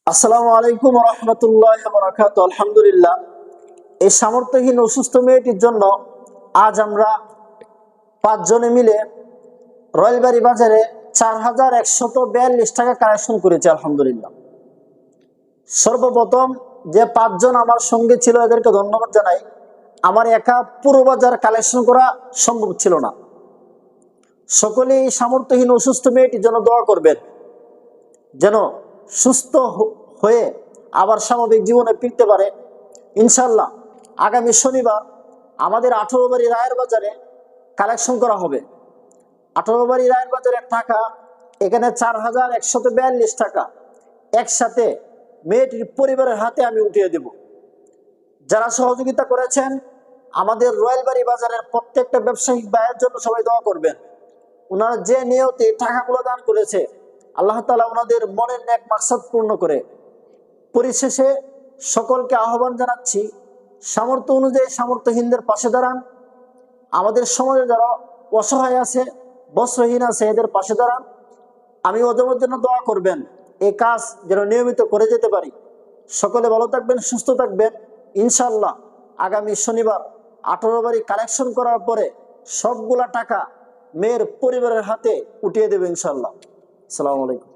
আসসালামু আলাইকুম ওয়া রাহমাতুল্লাহি ওয়া বারাকাতুহু। আলহামদুলিল্লাহ, এই সামর্থ্যহীন অসুস্থ মেয়েটির জন্য আজ আমরা 5 জনে মিলে রয়েলবাড়ি বাজারে 4142 টাকা কালেকশন করেছি। আলহামদুলিল্লাহ, সর্বপ্রথম যে 5 জন আমার সঙ্গে ছিল এদেরকে ধন্যবাদ জানাই। আমার একা পুরো বাজার কালেকশন করা সম্ভব ছিল না। সকলেই এই সামর্থ্যহীন অসুস্থ মেয়েটির জন্য দোয়া করবেন, যেন সুস্থ হয়ে আবার স্বাভাবিক জীবনে ফিরতে পারে ইনশাল্লাহ। আগামী শনিবার আমাদের 18 বাড়ি রায়ের বাজারে কালেকশন করা হবে। 18 বাড়ি রায়ের বাজারের টাকা এখানে 4142 টাকা একসাথে মেয়েটির পরিবারের হাতে আমি উঠিয়ে দেব। যারা সহযোগিতা করেছেন আমাদের রয়েলবাড়ি বাজারের প্রত্যেকটা ব্যবসায়িক ভাইয়ের জন্য সবাই দোয়া করবেন। ওনারা যে নিয়তে টাকাগুলো দান করেছে, আল্লাহ তাআলা ওনাদের মনের নেক মাকসাদ পূর্ণ করে। পরিশেষে সকলকে আহ্বান জানাচ্ছি, সামর্থ্য অনুযায়ী সামর্থ্যহীনদের পাশে দাঁড়ান। আমাদের সমাজে যারা অসহায় আছে, বস্ত্রহীন আছে, এদের পাশে দাঁড়ান। আমি ওদের জন্য দোয়া করবেন, এই কাজ যেন নিয়মিত করে যেতে পারি। সকলে ভালো থাকবেন, সুস্থ থাকবেন। ইনশাল্লাহ আগামী শনিবার 18 বাড়ি কালেকশন করার পরে সবগুলা টাকা মেয়ের পরিবারের হাতে উঠিয়ে দেবে ইনশাল্লাহ। আসসালামু আলাইকুম।